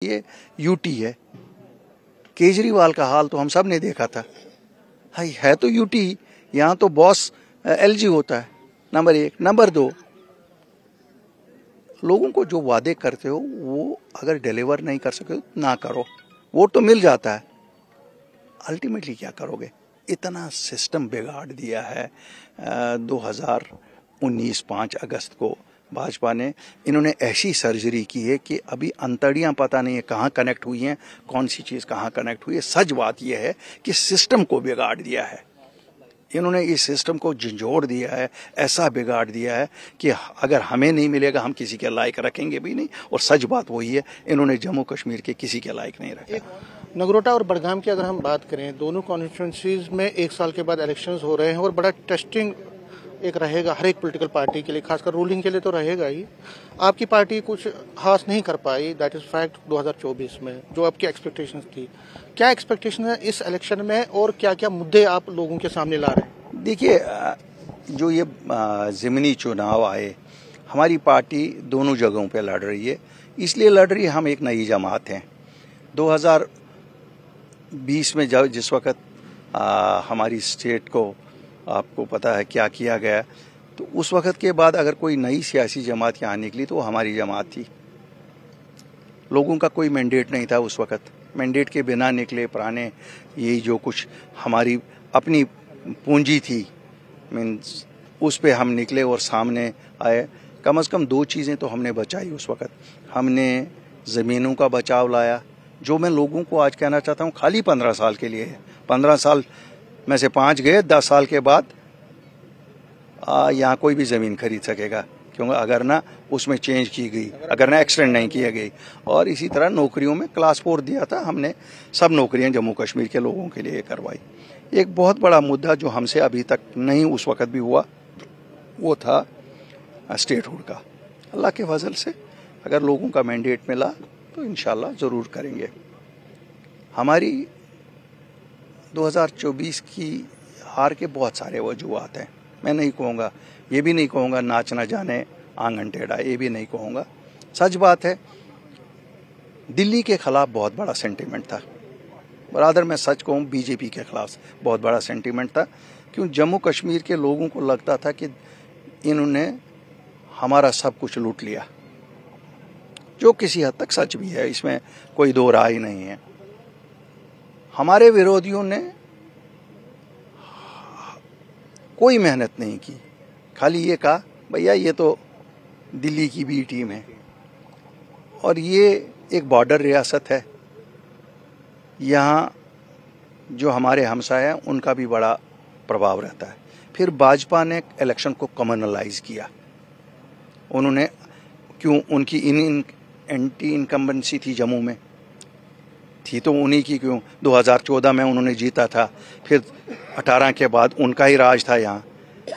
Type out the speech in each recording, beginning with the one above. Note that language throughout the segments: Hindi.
ये यूटी है। केजरीवाल का हाल तो हम सब ने देखा था। हाई है तो यूटी, यहाँ तो बॉस एलजी होता है। नंबर एक। नंबर दो, लोगों को जो वादे करते हो वो अगर डिलीवर नहीं कर सके ना करो। वोट तो मिल जाता है, अल्टीमेटली क्या करोगे? इतना सिस्टम बिगाड़ दिया है। 2019 5 अगस्त को भाजपा ने इन्होंने ऐसी सर्जरी की है कि अभी अंतड़ियां पता नहीं है कहाँ कनेक्ट हुई हैं, कौन सी चीज़ कहाँ कनेक्ट हुई है। सच बात यह है कि सिस्टम को बिगाड़ दिया है इन्होंने। इस सिस्टम को झंझोड़ दिया है, ऐसा बिगाड़ दिया है कि अगर हमें नहीं मिलेगा हम किसी के लायक रखेंगे भी नहीं। और सच बात वही है, इन्होंने जम्मू कश्मीर के किसी के लायक नहीं रखा। नगरोटा और बड़गाम की अगर हम बात करें, दोनों कॉन्स्टिट्यूंसीज में 1 साल के बाद इलेक्शंस हो रहे हैं और बड़ा टेस्टिंग एक रहेगा हर एक पॉलिटिकल पार्टी के लिए, खासकर रूलिंग के लिए तो रहेगा ही। आपकी पार्टी कुछ खास नहीं कर पाई, दैट इज फैक्ट। 2024 में जो आपकी एक्सपेक्टेशंस थी, क्या एक्सपेक्टेशन है इस इलेक्शन में और क्या क्या मुद्दे आप लोगों के सामने ला रहे हैं? देखिए, जो ये ज़मीनी चुनाव आए, हमारी पार्टी दोनों जगहों पे लड़ रही है। इसलिए लड़ रही है, हम एक नई जमात हैं। 2020 में जब जिस वक्त हमारी स्टेट को आपको पता है क्या किया गया, तो उस वक्त के बाद अगर कोई नई सियासी जमात यहाँ निकली तो वो हमारी जमात थी। लोगों का कोई मैंडेट नहीं था उस वक्त, मैंडेट के बिना निकले पुराने यही जो कुछ हमारी अपनी पूंजी थी, मीन्स उस पे हम निकले और सामने आए। कम से कम 2 चीज़ें तो हमने बचाई उस वक्त। हमने ज़मीनों का बचाव लाया, जो मैं लोगों को आज कहना चाहता हूँ खाली 15 साल के लिए है। 15 साल में से 5 गए, 10 साल के बाद यहाँ कोई भी ज़मीन खरीद सकेगा, क्योंकि अगर ना उसमें चेंज की गई, अगर ना एक्सटेंड नहीं किया गई। और इसी तरह नौकरियों में क्लास 4 दिया था हमने, सब नौकरियां जम्मू कश्मीर के लोगों के लिए करवाई। एक बहुत बड़ा मुद्दा जो हमसे अभी तक नहीं उस वक्त भी हुआ, वो था स्टेटहुड का। अल्लाह के फजल से अगर लोगों का मैंडेट मिला तो इंशाल्लाह ज़रूर करेंगे। हमारी 2024 की हार के बहुत सारे वजूहात हैं। मैं नहीं कहूँगा, ये भी नहीं कहूँगा नाच न जाने आंगन टेढ़ा, ये भी नहीं कहूँगा। सच बात है, दिल्ली के खिलाफ बहुत बड़ा सेंटीमेंट था। बरादर मैं सच कहूँ, बीजेपी के खिलाफ बहुत बड़ा सेंटीमेंट था। क्यों? जम्मू कश्मीर के लोगों को लगता था कि इन्होंने हमारा सब कुछ लूट लिया, जो किसी हद तक सच भी है, इसमें कोई दो राय नहीं है। हमारे विरोधियों ने कोई मेहनत नहीं की, खाली ये कहा भैया ये तो दिल्ली की बी टीम है और ये एक बॉर्डर रियासत है, यहाँ जो हमारे हमसाए हैं उनका भी बड़ा प्रभाव रहता है। फिर भाजपा ने इलेक्शन को कम्युनलाइज किया। उन्होंने क्यों, उनकी एंटी इनकम्बेंसी थी जम्मू में, थी तो उन्हीं की। क्यों? 2014 में उन्होंने जीता था, फिर 18 के बाद उनका ही राज था यहाँ।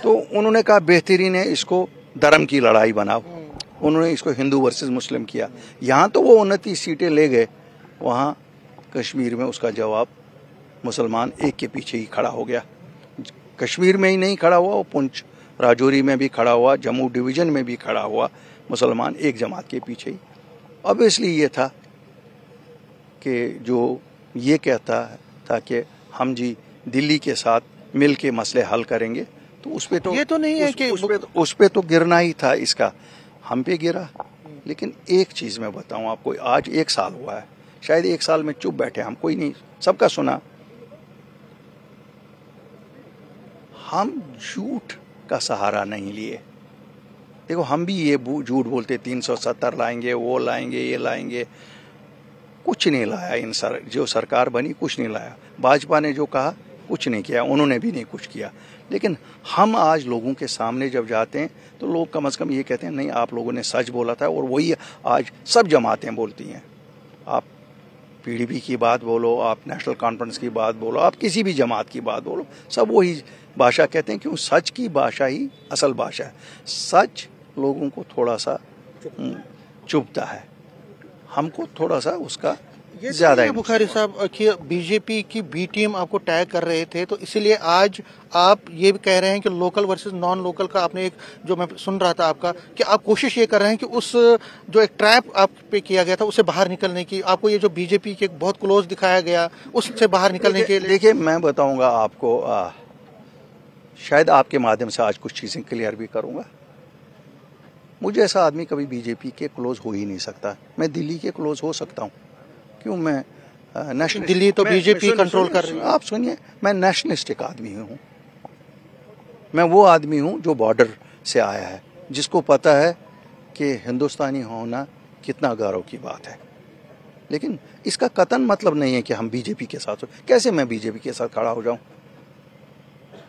तो उन्होंने कहा बेहतरीन है, इसको धर्म की लड़ाई बनाओ। उन्होंने इसको हिंदू वर्सेस मुस्लिम किया। यहाँ तो वो 29 सीटें ले गए, वहाँ कश्मीर में उसका जवाब मुसलमान एक के पीछे ही खड़ा हो गया। कश्मीर में ही नहीं खड़ा हुआ, वो पुंछ राजौरी में भी खड़ा हुआ, जम्मू डिवीज़न में भी खड़ा हुआ, मुसलमान एक जमात के पीछे ही। ऑब्वियसली ये था कि जो ये कहता था कि हम जी दिल्ली के साथ मिल के मसले हल करेंगे, तो उस पे तो ये तो नहीं है कि उस पे तो गिरना ही था, इसका हम पे गिरा। लेकिन एक चीज़ मैं बताऊं आपको, आज 1 साल हुआ है, शायद 1 साल में चुप बैठे हम, कोई नहीं, सबका सुना। हम झूठ का सहारा नहीं लिए। देखो, हम भी ये झूठ बोलते 370 लाएंगे, वो लाएंगे, ये लाएंगे, कुछ नहीं लाया। जो सरकार बनी कुछ नहीं लाया। भाजपा ने जो कहा कुछ नहीं किया, उन्होंने भी नहीं कुछ किया। लेकिन हम आज लोगों के सामने जब जाते हैं तो लोग कम से कम ये कहते हैं नहीं आप लोगों ने सच बोला था। और वही आज सब जमातें बोलती हैं। आप पीडीपी की बात बोलो, आप नेशनल कॉन्फ्रेंस की बात बोलो, आप किसी भी जमात की बात बोलो, सब वही भाषा कहते हैं। क्यों? सच की भाषा ही असल भाषा है। सच लोगों को थोड़ा सा चुभता है, हमको थोड़ा सा उसका ज्यादा। बुखारी साहब कि बीजेपी की बी टीम आपको टैग कर रहे थे, तो इसीलिए आज आप ये भी कह रहे हैं कि लोकल वर्सेस नॉन लोकल का आपने एक, जो मैं सुन रहा था आपका, कि आप कोशिश ये कर रहे हैं कि उस जो एक ट्रैप आप पे किया गया था उससे बाहर निकलने की, आपको ये जो बीजेपी के बहुत क्लोज दिखाया गया उससे बाहर निकलने के लिए। देखिए मैं बताऊंगा आपको, शायद आपके माध्यम से आज कुछ चीजें क्लियर भी करूंगा। मुझे ऐसा आदमी कभी बीजेपी के क्लोज हो ही नहीं सकता। मैं दिल्ली के क्लोज हो सकता हूँ, क्यों? मैं नेशनल, दिल्ली तो बीजेपी कंट्रोल कर रही है। आप सुनिए, मैं नेशनलिस्टिक आदमी हूँ। मैं वो आदमी हूँ जो बॉर्डर से आया है, जिसको पता है कि हिंदुस्तानी होना कितना गौरव की बात है। लेकिन इसका कतन मतलब नहीं है कि हम बीजेपी के साथ हो। कैसे मैं बीजेपी के साथ खड़ा हो जाऊं?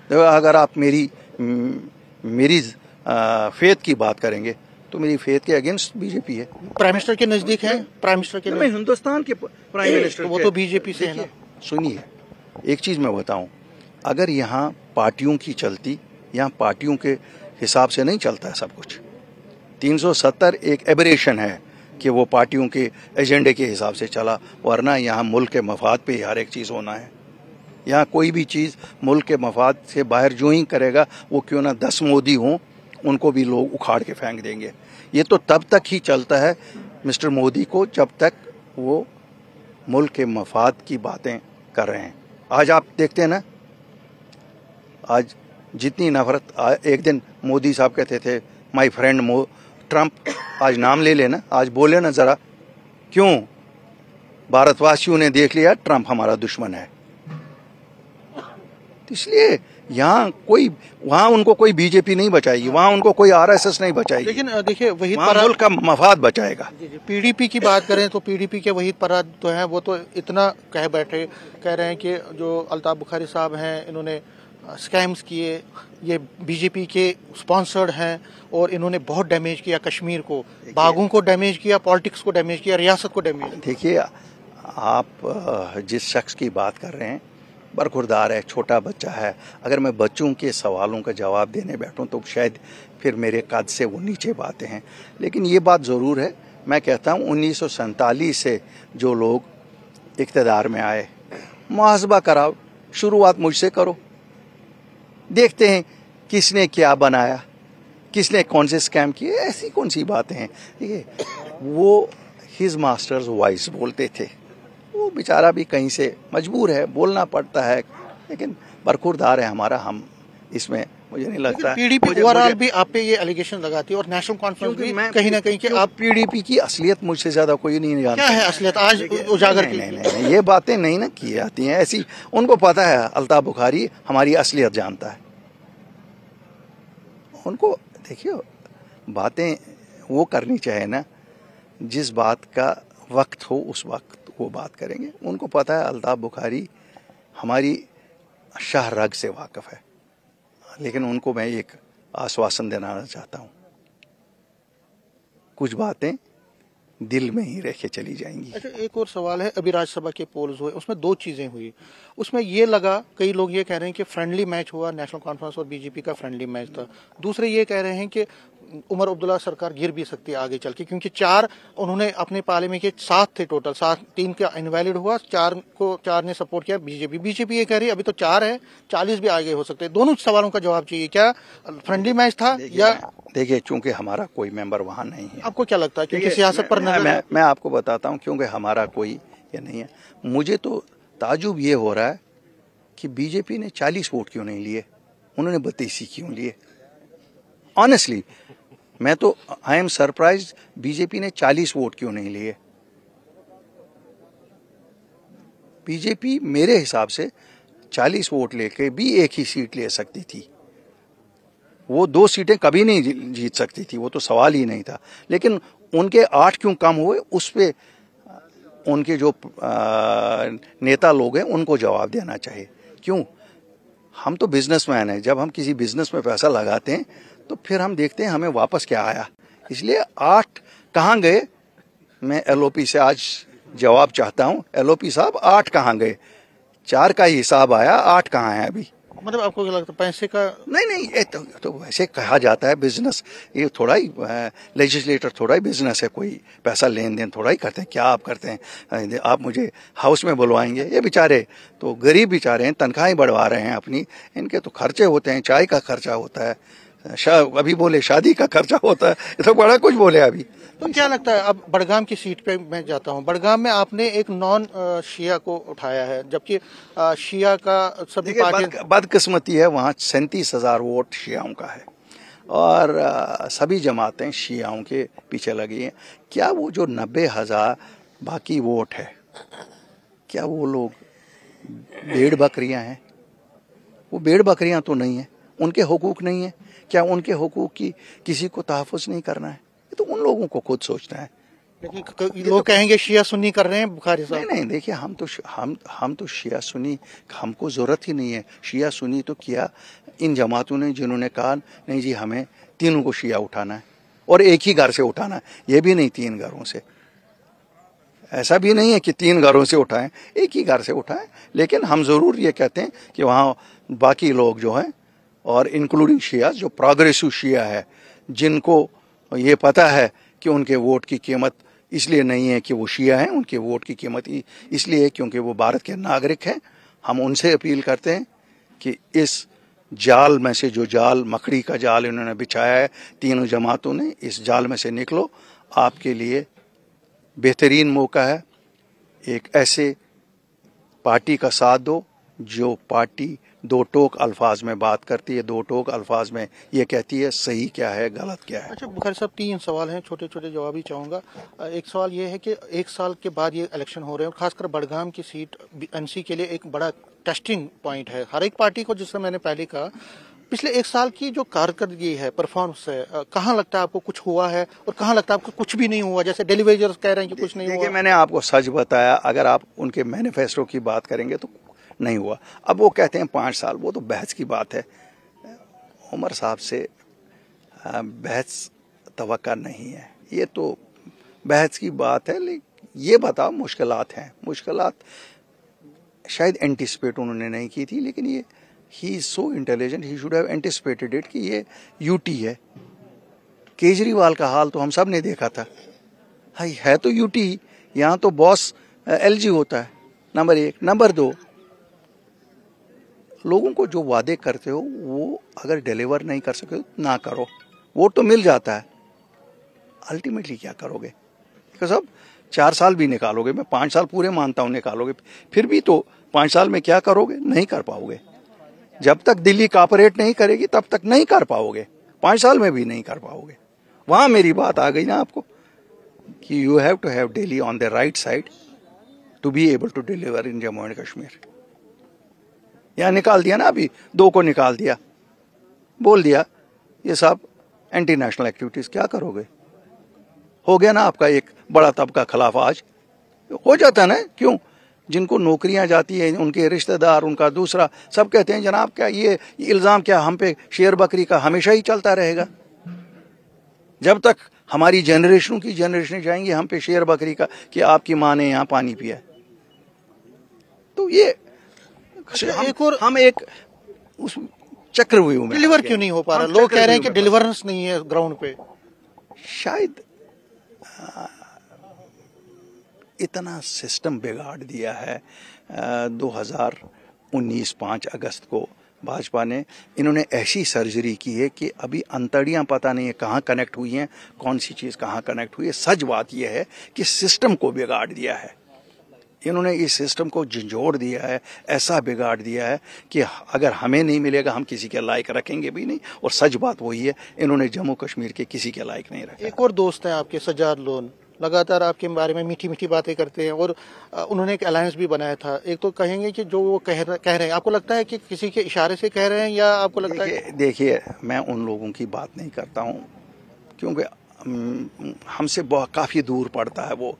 अगर आप मेरी फेथ की बात करेंगे तो मेरी फेथ के अगेंस्ट बीजेपी है। प्राइम मिनिस्टर के नजदीक है, प्राइम मिनिस्टर के मैं हिंदुस्तान के प्राइम मिनिस्टर, वो तो बीजेपी से है ना। सुनिए, एक चीज मैं बताऊं, अगर यहाँ पार्टियों की चलती, यहाँ पार्टियों के हिसाब से नहीं चलता है सब कुछ। 370 एक एबरेशन है कि वो पार्टियों के एजेंडे के हिसाब से चला, वरना यहाँ मुल्क के मफाद पे हर एक चीज होना है। यहाँ कोई भी चीज मुल्क के मफाद से बाहर जो ही करेगा, वो क्यों ना 10 मोदी हों, उनको भी लोग उखाड़ के फेंक देंगे। ये तो तब तक ही चलता है मिस्टर मोदी को, जब तक वो मुल्क के मफाद की बातें कर रहे हैं। आज आप देखते हैं ना, आज जितनी नफरत, एक दिन मोदी साहब कहते थे माय फ्रेंड ट्रंप, आज नाम ले लेना, आज बोले ना जरा, क्यों? भारतवासियों ने देख लिया ट्रंप हमारा दुश्मन है। इसलिए यहाँ कोई, वहाँ उनको कोई बीजेपी नहीं बचाएगी, वहाँ उनको कोई आरएसएस नहीं बचाएगी। लेकिन देखिए वही मुल्क का मफाद बचाएगा। पीडीपी की बात करें तो पीडीपी के वही पराद तो हैं, वो तो इतना कह रहे हैं कि जो अल्ताफ बुखारी साहब हैं, इन्होंने स्कैम्स किए, ये बीजेपी के स्पॉन्सर्ड हैं और इन्होंने बहुत डैमेज किया कश्मीर को, बागों को डैमेज किया, पॉलिटिक्स को डैमेज किया, रियासत को डैमेज। देखिए, आप जिस शख्स की बात कर रहे हैं बरखुरदार है, छोटा बच्चा है। अगर मैं बच्चों के सवालों का जवाब देने बैठूं तो शायद फिर मेरे कद से वो नीचे बातें हैं। लेकिन ये बात ज़रूर है, मैं कहता हूँ 1947 से जो लोग इक़्तिदार में आए, मुहासबा कराओ, शुरुआत मुझसे करो, देखते हैं किसने क्या बनाया, किसने कौन से स्कैम किए। ऐसी कौन सी बातें हैं? देखिए, वो हिज मास्टर्स वॉइस बोलते थे, वो बेचारा भी कहीं से मजबूर है, बोलना पड़ता है। लेकिन बरखुरदार है हमारा, हम इसमें मुझे नहीं लगता। पीडीपी ओवरऑल भी आप पे ये एलिगेशन लगाती है और नेशनल कॉन्फ्रेंस भी कहीं ना कहीं कि आप पीडीपी की असलियत मुझसे ज्यादा कोई नहीं जानता। क्या है असलियत आज उजागर की? नहीं, ये बातें नहीं ना की जाती हैं ऐसी। उनको पता है अल्ताफ बुखारी हमारी असलियत जानता है। उनको देखिए, बातें वो करनी चाहिए ना, जिस बात का वक्त हो उस वक्त वो बात करेंगे। उनको पता है अल्ताफ बुखारी हमारी शाह रग से वाकिफ है। लेकिन उनको मैं एक आश्वासन देना चाहता हूँ, कुछ बातें दिल में ही रह के चली जाएंगी। अच्छा, एक और सवाल है, अभी राज्यसभा के पोल्स हुए, उसमें 2 चीजें हुई। उसमें ये लगा, कई लोग ये कह रहे हैं कि फ्रेंडली मैच हुआ, नेशनल कॉन्फ्रेंस और बीजेपी का फ्रेंडली मैच था। दूसरे ये कह रहे हैं कि उमर अब्दुल्ला सरकार गिर भी सकती है आगे चल के, क्योंकि 4 उन्होंने अपने पाले में के 7 थे टोटल, 3 का इनवैलिड हुआ, 4 ने सपोर्ट किया बीजेपी ये कह रही है अभी तो 4 है, 40 भी आगे हो सकते हैं। दोनों सवालों का जवाब चाहिए, क्या फ्रेंडली मैच था या? देखिए, चूंकि हमारा कोई मेंबर वहां नहीं है। आपको क्या लगता है, क्योंकि सियासत पर मैं आपको बताता हूं, क्योंकि हमारा कोई ये नहीं है। मुझे तो ताजुब ये हो रहा है कि बीजेपी ने 40 वोट क्यों नहीं लिए, उन्होंने 32 क्यों लिए। ऑनेस्टली मैं तो आई एम सरप्राइज, बीजेपी ने 40 वोट क्यों नहीं लिए। बीजेपी मेरे हिसाब से 40 वोट लेके भी एक ही सीट ले सकती थी। वो 2 सीटें कभी नहीं जीत सकती थी, वो तो सवाल ही नहीं था। लेकिन उनके 8 क्यों कम हुए, उस पे उनके जो नेता लोग हैं उनको जवाब देना चाहिए। क्यों? हम तो बिजनेसमैन हैं, जब हम किसी बिजनेस में पैसा लगाते हैं तो फिर हम देखते हैं हमें वापस क्या आया। इसलिए 8 कहाँ गए, मैं एलओपी से आज जवाब चाहता हूं। एलओपी साहब 8 कहाँ गए? 4 का ही हिसाब आया, 8 कहाँ है अभी? मतलब आपको क्या लगता है पैसे का? नहीं, ये तो वैसे कहा जाता है बिजनेस, ये थोड़ा ही लेजिस्लेटर थोड़ा ही बिजनेस है, कोई पैसा लेन देन थोड़ा ही करते हैं। क्या आप करते हैं? आप मुझे हाउस में बुलवाएंगे? ये बेचारे तो गरीब बेचारे हैं, तनख्वाहें बढ़वा रहे हैं अपनी, इनके तो खर्चे होते हैं, चाय का खर्चा होता है, अभी बोले शादी का खर्चा होता है, ये तो बड़ा कुछ बोले अभी। तो क्या लगता है, अब बड़गाम की सीट पे मैं जाता हूँ, बड़गाम में आपने एक नॉन शिया को उठाया है, जबकि शिया का सभी पार्टी बदकिस्मती है, वहाँ 37,000 वोट शियाओं का है और सभी जमातें शियाओं के पीछे लगी हैं। क्या वो जो 90,000 बाकी वोट है, क्या वो लोग भेड़ बकरियां हैं? वो भेड़ बकरियां तो नहीं है, उनके हुकूक नहीं है क्या? उनके हुकूक की किसी को तहफ़्फ़ुज़ नहीं करना है? ये तो उन लोगों को खुद सोचना है। लेकिन लोग कहेंगे शिया सुन्नी कर रहे हैं बुखारी साहब। नहीं, देखिए हम तो शिया सुन्नी, हमको ज़रूरत ही नहीं है। शिया सुन्नी तो किया इन जमातों ने, जिन्होंने कहा नहीं जी हमें तीनों को शिया उठाना है और एक ही घर से उठाना है। ये भी नहीं 3 घरों से, ऐसा भी नहीं है कि 3 घरों से उठाएं, एक ही घर से उठाएं। लेकिन हम ज़रूर ये कहते हैं कि वहाँ बाकी लोग जो हैं और इंक्लूडिंग शिया, जो प्रोग्रेसिव शिया है, जिनको ये पता है कि उनके वोट की कीमत इसलिए नहीं है कि वो शिया हैं, उनके वोट की कीमत इसलिए है क्योंकि वो भारत के नागरिक हैं। हम उनसे अपील करते हैं कि इस जाल में से, जो जाल मकड़ी का जाल इन्होंने बिछाया है तीनों जमातों ने, इस जाल में से निकलो। आपके लिए बेहतरीन मौका है, एक ऐसे पार्टी का साथ दो जो पार्टी 2 टोक अल्फाज में बात करती है, 2 टोक अल्फाज में ये कहती है सही क्या है गलत क्या है। अच्छा बुखारी साहब, 3 सवाल हैं, छोटे छोटे जवाब ही चाहूँगा। एक सवाल ये है कि 1 साल के बाद ये इलेक्शन हो रहे हैं और खासकर बड़गाम की सीट एनसी के लिए एक बड़ा टेस्टिंग पॉइंट है हर एक पार्टी को। जिससे मैंने पहले कहा, पिछले 1 साल की जो कारकर्दगी है, परफॉर्मेंस है, कहाँ लगता है आपको कुछ हुआ है और कहाँ लगता है आपको कुछ भी नहीं हुआ? जैसे डेलीवेजर्स कह रहे हैं कि कुछ नहीं हुआ। देखिए, मैंने आपको सच बताया, अगर आप उनके मैनिफेस्टो की बात करेंगे तो नहीं हुआ। अब वो कहते हैं 5 साल, वो तो बहस की बात है। उमर साहब से बहस तवक्का नहीं है, ये तो बहस की बात है। लेकिन ये बताओ, मुश्किलात हैं, मुश्किलात शायद एंटिसिपेट उन्होंने नहीं की थी, लेकिन ये he is so intelligent, he should have anticipated it कि ये यूटी है। केजरीवाल का हाल तो हम सब ने देखा था, हाई है तो यूटी, यहाँ तो बॉस एलजी होता है, नंबर 1। नंबर 2, लोगों को जो वादे करते हो वो अगर डिलीवर नहीं कर सके तो ना करो, वोट तो मिल जाता है, अल्टीमेटली क्या करोगे? बिकॉज अब 4 साल भी निकालोगे, मैं 5 साल पूरे मानता हूँ निकालोगे, फिर भी तो 5 साल में क्या करोगे? नहीं कर पाओगे। जब तक दिल्ली कॉपरेट नहीं करेगी तब तक नहीं कर पाओगे, 5 साल में भी नहीं कर पाओगे। वहां मेरी बात आ गई ना आपको कि you have to have Delhi on the right side to be able to deliver in Jammu and Kashmir. यहाँ निकाल दिया ना, अभी 2 को निकाल दिया, बोल दिया ये सब एंटी नेशनल एक्टिविटीज, क्या करोगे? हो गया ना आपका एक बड़ा तबका खिलाफ, आज हो जाता ना। क्यों? जिनको नौकरियां जाती है, उनके रिश्तेदार, उनका दूसरा, सब कहते हैं जनाब क्या ये इल्जाम क्या हम पे शेर बकरी का हमेशा ही चलता रहेगा? जब तक हमारी जनरेशनों की जनरेशन जाएंगी हम पे शेर बकरी का कि आपकी माँ ने यहाँ पानी पिया। तो ये हम एक उस चक्रव्यूह में डिलीवर क्यों नहीं हो पा रहा? लोग कह रहे हैं कि डिलीवरेंस नहीं है ग्राउंड पे। शायद इतना सिस्टम बिगाड़ दिया है 2019 5 अगस्त को भाजपा ने, इन्होंने ऐसी सर्जरी की है कि अभी अंतड़ियां पता नहीं है कहाँ कनेक्ट हुई हैं, कौन सी चीज़ कहाँ कनेक्ट हुई है। सच बात यह है कि सिस्टम को बिगाड़ दिया है इन्होंने, इस सिस्टम को झंझोड़ दिया है, ऐसा बिगाड़ दिया है कि अगर हमें नहीं मिलेगा हम किसी के लायक रखेंगे भी नहीं। और सच बात वही है, इन्होंने जम्मू कश्मीर के किसी के लायक नहीं रखा। एक और दोस्त हैं आपके, सज्जाद लोन, लगातार आपके बारे में मीठी मीठी बातें करते हैं और उन्होंने एक अलायंस भी बनाया था। एक तो कहेंगे कि जो वो कह रहे हैं, आपको लगता है कि किसी के इशारे से कह रहे हैं या आपको लगता है? देखिए, मैं उन लोगों की बात नहीं करता हूँ क्योंकि हमसे काफ़ी दूर पड़ता है वो।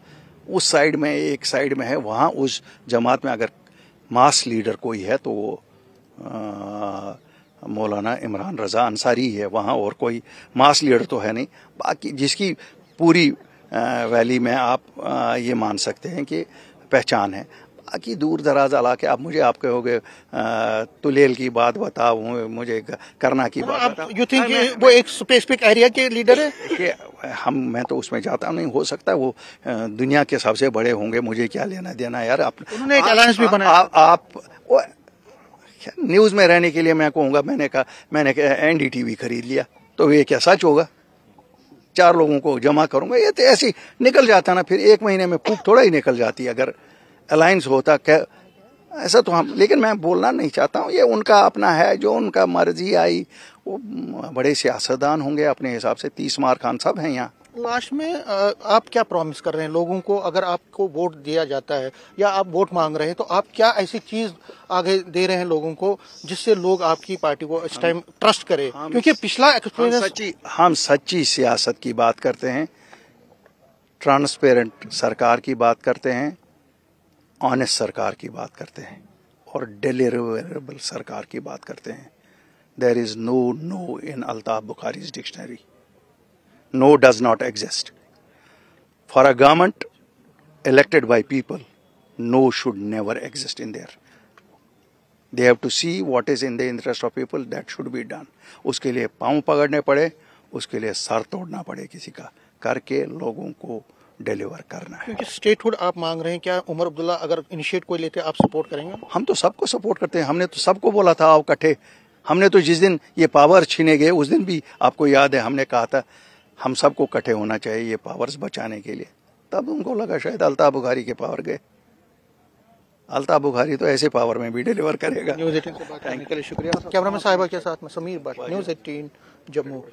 उस साइड में, एक साइड में है, वहाँ उस जमात में अगर मास लीडर कोई है तो वो मौलाना इमरान रज़ा अंसारी है वहाँ, और कोई मास लीडर तो है नहीं। बाकी जिसकी पूरी वैली में आप ये मान सकते हैं कि पहचान है। बाकी दूर दराज इलाके, अब मुझे आप कहोगे तुलेल की बात बताओ, मुझे करना की बात बताओ। यू थिंक वो एक स्पेसिफिक एरिया के लीडर है कि मैं तो उसमें जाता नहीं, हो सकता है वो दुनिया के सबसे बड़े होंगे, मुझे क्या लेना देना यार। उन्होंने एक अलायंस भी बनाया। आप न्यूज में रहने के लिए मैं कहूँगा, मैंने एनडीटीवी खरीद लिया, तो ये क्या सच होगा? 4 लोगों को जमा करूंगा, ये तो ऐसे ही निकल जाता ना, फिर 1 महीने में फूक थोड़ा ही निकल जाती है। अगर अलायंस होता क्या ऐसा तो हम, लेकिन मैं बोलना नहीं चाहता हूँ, ये उनका अपना है, जो उनका मर्जी आई। वो बड़े सियासतदान होंगे अपने हिसाब से, 30 मार खान सब हैं यहाँ। लास्ट में आप क्या प्रॉमिस कर रहे हैं लोगों को, अगर आपको वोट दिया जाता है या आप वोट मांग रहे हैं, तो आप क्या ऐसी चीज आगे दे रहे हैं लोगों को जिससे लोग आपकी पार्टी को इस टाइम ट्रस्ट करें? क्योंकि पिछला एक्सपीरियंस, हम सच्ची सियासत की बात करते हैं, ट्रांसपेरेंट सरकार की बात करते हैं, ऑनेस्ट सरकार की बात करते हैं, और डिलीवरेबल सरकार की बात करते हैं। There is no in Altaf Bukhari's dictionary. No does not exist. For a government elected by people, no should never exist in there. They have to see what is in the interest of people, that should be done. उसके लिए पाँव पकड़ने पड़े, उसके लिए सर तोड़ना पड़े किसी का, करके लोगों को डिलीवर करना है। क्योंकि स्टेटहुड आप मांग रहे हैं, क्या उमर अब्दुल्ला अगर इनिशिएट कोई लेते आप सपोर्ट करेंगे? हम तो सबको सपोर्ट करते हैं, हमने तो सबको बोला था आओ इकट्ठे। हमने तो जिस दिन ये पावर छीने गए उस दिन भी आपको याद है हमने कहा था हम सबको इकट्ठे होना चाहिए ये पावर्स बचाने के लिए। तब उनको लगा शायद अल्ताफ बुखारी के पावर गए। अल्ताफ बुखारी तो ऐसे पावर में भी डिलीवर करेगा। न्यूज़ 18 से बात करने के लिए शुक्रिया। कैमरामैन साहिबा के साथ में समीर भट्ट, न्यूज़ 18 जम्मू।